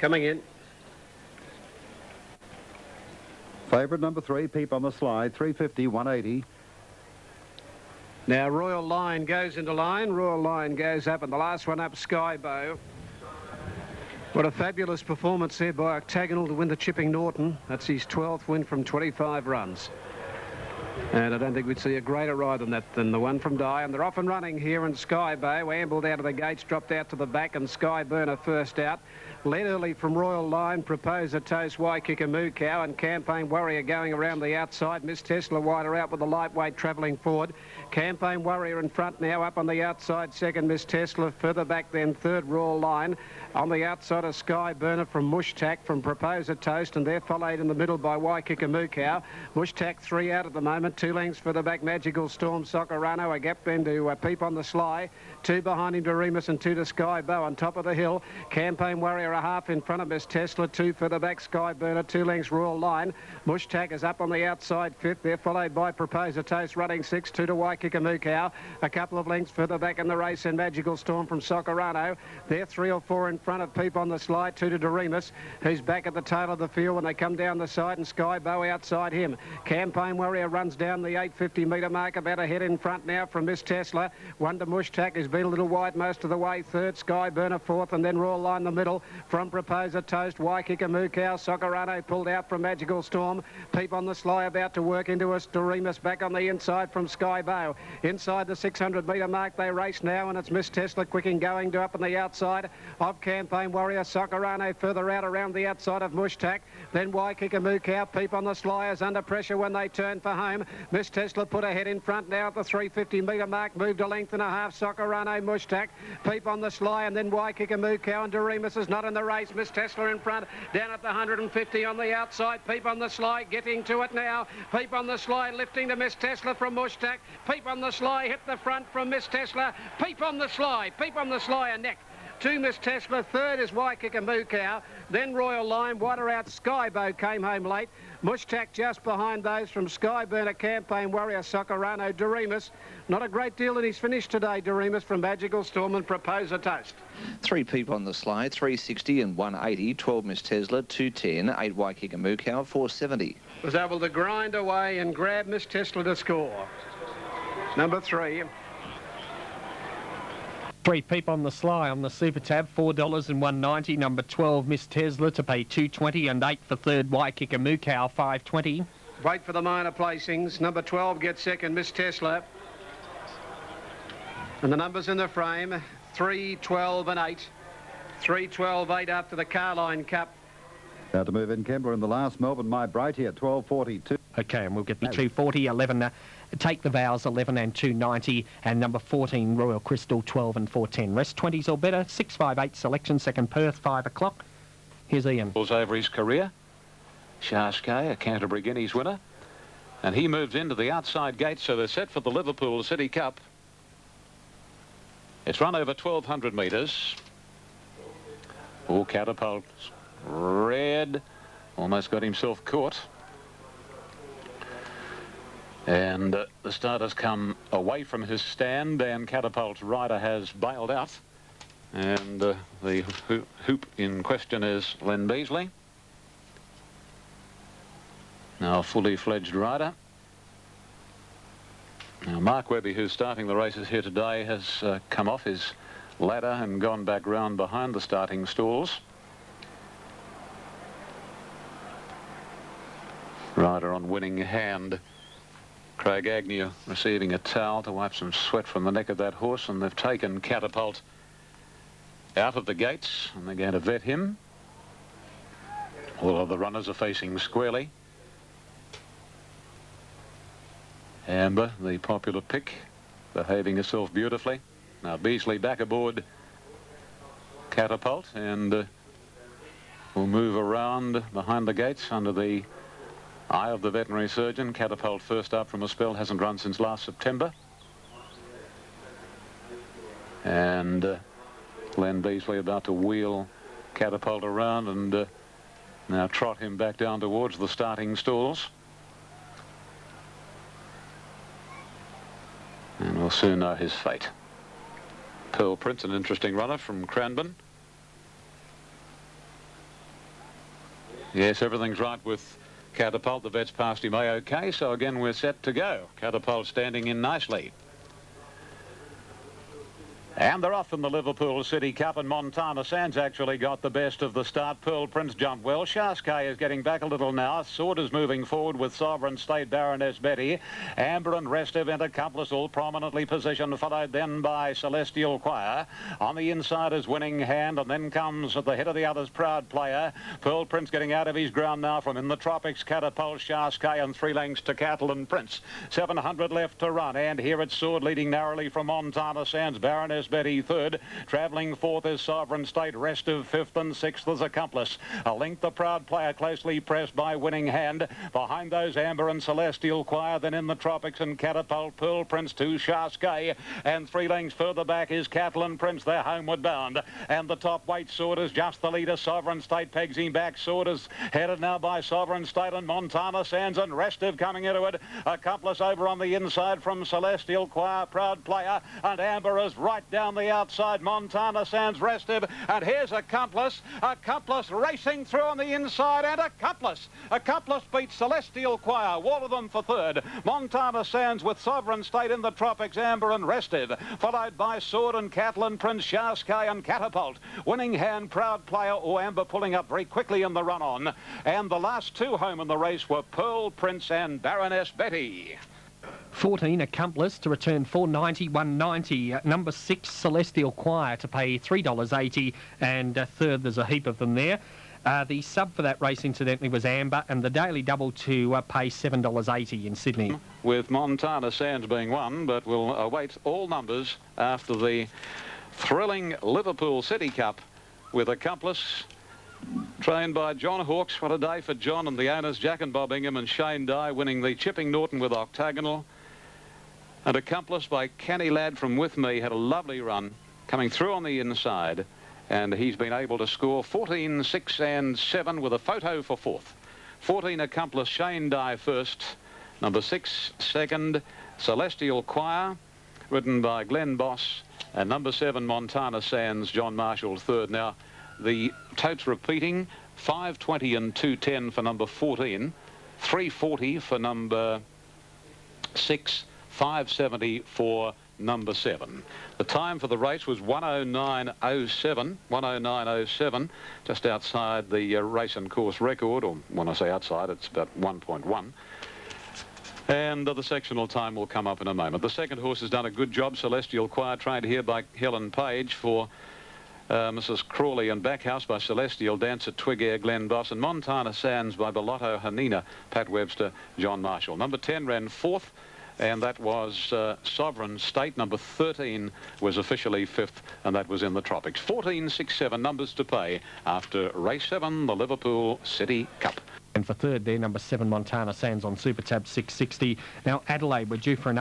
coming in. Favourite number 3, Peep on the Slide, 350, 180. Now Royal Line goes into line. Royal Line goes up, and the last one up, Skybow. What a fabulous performance there by Octagonal to win the Chipping Norton. That's his 12th win from 25 runs. And I don't think we'd see a greater ride than the one from Dye. And they're off and running here in Skybow. Ambled out of the gates, dropped out to the back, and Skyburner first out. Led early from Royal Line, Proposer Toast, Waikika Moo Cow, and Campaign Warrior going around the outside. Miss Tesla wider out with the lightweight travelling forward. Campaign Warrior in front now, up on the outside, second Miss Tesla. Further back then, third Royal Line. On the outside of Skyburner from Mushtak, from Proposer Toast, and they're followed in the middle by Waikika Moo Cow. Mushtak 3 out at the moment, 2 lengths further back, Magical Storm, Socorano, a gap then to Peep on the Sly. 2 behind him to Remus and 2 to Skybow on top of the hill. Campaign Warrior a half in front of Miss Tesla, 2 further back, Skyburner, 2 lengths Royal Line. Mushtak is up on the outside, 5th. They're followed by Proposer Toast, running 6, 2 to Waikika Moo Cow. A couple of lengths further back in the race, and Magical Storm from Socorano. They're 3 or 4 in front of Peep on the Slide, 2 to Doremus, who's back at the tail of the field when they come down the side, and Skybow outside him. Campaign Warrior runs down the 850 metre mark, about a head in front now from Miss Tesla. 1 to Mushtak, who's been a little wide most of the way, 3rd. Skyburner 4th, and then Royal Line the middle from Proposer Toast. Waikika Moo Cow, Socorano pulled out from Magical Storm. Peep on the Sly about to work into us. Doremus back on the inside from Skybow. Inside the 600 metre mark they race now, and it's Miss Tesla quicking going to up on the outside of Campaign Warrior. Socorano further out around the outside of Mushtak. Then Waikika Moo Cow. Peep on the Sly is under pressure when they turn for home. Miss Tesla put her head in front now at the 350 metre mark, moved a length and a half. Socorano, Mushtak, Peep on the Sly, and then Waikika Moo Cow, and Doremus is not in the race. Miss Tesla in front, down at the 150 on the outside. Peep on the Sly, getting to it now. Peep on the Sly, lifting to Miss Tesla from Mushtak. Peep on the Sly, hit the front from Miss Tesla. Peep on the Sly, a neck. 2 Miss Tesla, 3rd is Waikika Moo Cow, then Royal Line, wider out, Skybow came home late. Mushtak just behind those from Skyburner, Campaign Warrior, Socorano, Doremus. Not a great deal in his finish today, Doremus, from Magical Storm and Proposer Toast. 3 Peep on the Slide, 360 and 180, 12 Miss Tesla, 210, 8 Waikika Moo Cow, 470. Was able to grind away and grab Miss Tesla to score. Number 3. 3 Peep on the Sly on the Super Tab, $4 and $1.90. Number 12, Miss Tesla, to pay $2.20, and 8 for 3rd, Waikika Moo Cow, $5.20. Wait for the minor placings. Number 12 gets second, Miss Tesla. And the numbers in the frame, 3, 12 and 8. 3, 12, 8 after the Carline Cup. Now to move in, Kembla in the last, Melbourne, My Bright here, 12.42. Okay, and we'll get the 240, 11, Take the Vows, 11 and 2.90, and number 14, Royal Crystal, 12 and 4.10. Rest 20s or better, 658 selection, second Perth, 5 o'clock. Here's Ian. Over his career, Shaskay, a Canterbury Guineas winner, and he moves into the outside gate, so they're set for the Liverpool City Cup. It's run over 1,200 metres. Oh, Catapult, red, almost got himself caught. And the starter's come away from his stand, and Catapult's rider has bailed out. And the hoop in question is Len Beasley. Now a fully fledged rider. Now Mark Webby, who's starting the races here today, has come off his ladder and gone back round behind the starting stalls. Rider on winning hand. Craig Agnew receiving a towel to wipe some sweat from the neck of that horse, and they've taken Catapult out of the gates, and they're going to vet him. All of the runners are facing squarely. Amber, the popular pick, behaving herself beautifully. Now Beasley back aboard Catapult, and will move around behind the gates under the eye of the veterinary surgeon. Catapult first up from a spell, hasn't run since last September. And Len Beasley about to wheel Catapult around and now trot him back down towards the starting stalls. And we'll soon know his fate. Pearl Prince, an interesting runner from Cranbourne. Yes, everything's right with Catapult. The vet's passed him A-OK, so again we're set to go. Catapult standing in nicely. And they're off in the Liverpool City Cup, and Montana Sands actually got the best of the start. Pearl Prince jumped well. Shaskay is getting back a little now. Sword is moving forward with Sovereign State, Baroness Betty. Amber and Restive and Accomplice all prominently positioned, followed then by Celestial Choir. On the inside is Winning Hand, and then comes at the head of the others Proud Player. Pearl Prince getting out of his ground now from in the tropics. Catapult, Shaskay, and 3 lengths to Catalan Prince. 700 left to run, and here it's Sword leading narrowly from Montana Sands. Baroness Betty third. Travelling fourth is Sovereign State. Restive fifth, and sixth is Accomplice. A length the Proud Player closely pressed by Winning Hand. Behind those Amber and Celestial Choir. Then in the tropics and Catapult, Pearl Prince to Shaskay. And 3 lengths further back is Catalan Prince. They're homeward bound. And the top weight Sword is just the leader. Sovereign State pegs him back. Sword is headed now by Sovereign State and Montana Sands, and Restive coming into it. Accomplice over on the inside from Celestial Choir, Proud Player, and Amber is right down the outside. Montana Sands, Restive, and here's Accomplice. Accomplice racing through on the inside, and Accomplice beats Celestial Choir. All of them for third. Montana Sands with Sovereign State in the tropics, Amber and Restive, followed by Sword and Catalan Prince, Shaskay and Catapult. Winning Hand, Proud Player, or Amber pulling up very quickly in the run-on. And the last 2 home in the race were Pearl Prince and Baroness Betty. 14, Accomplice to return $4.90, $1.90. Number 6, Celestial Choir to pay $3.80, and third, there's a heap of them there. The sub for that race, incidentally, was Amber, and the daily double to pay $7.80 in Sydney. With Montana Sands being one, but we'll await all numbers after the thrilling Liverpool City Cup with Accomplice, trained by John Hawkes. What a day for John and the owners, Jack and Bob Ingham and Shane Dye, winning the Chipping Norton with Octagonal. And Accomplice by Canny Lad from With Me had a lovely run, coming through on the inside, and he's been able to score 14, 6 and 7 with a photo for fourth. 14, Accomplice, Shane Dye first. Number 6, second, Celestial Choir, ridden by Glenn Boss, and number 7, Montana Sands, John Marshall third. Now, the totes repeating, 5:20 and 2:10 for number 14, 3:40 for number 6, 5:70 for number 7. The time for the race was 1:09.07, just outside the race and course record, or when I say outside, it's about 1.1. And the sectional time will come up in a moment. The second horse has done a good job. Celestial Choir, trained here by Helen Page for Mrs. Crawley, and Backhouse by Celestial Dancer, Twig Air, Glenn Boss, and Montana Sands by Bellotto, Hanina, Pat Webster, John Marshall. Number 10 ran fourth, and that was Sovereign State. Number 13 was officially fifth, and that was in the tropics. 14, 6, 7 numbers to pay after race 7, the Liverpool City Cup. And for third there, number 7, Montana Sands on Super Tab 660. Now, Adelaide, we're due for an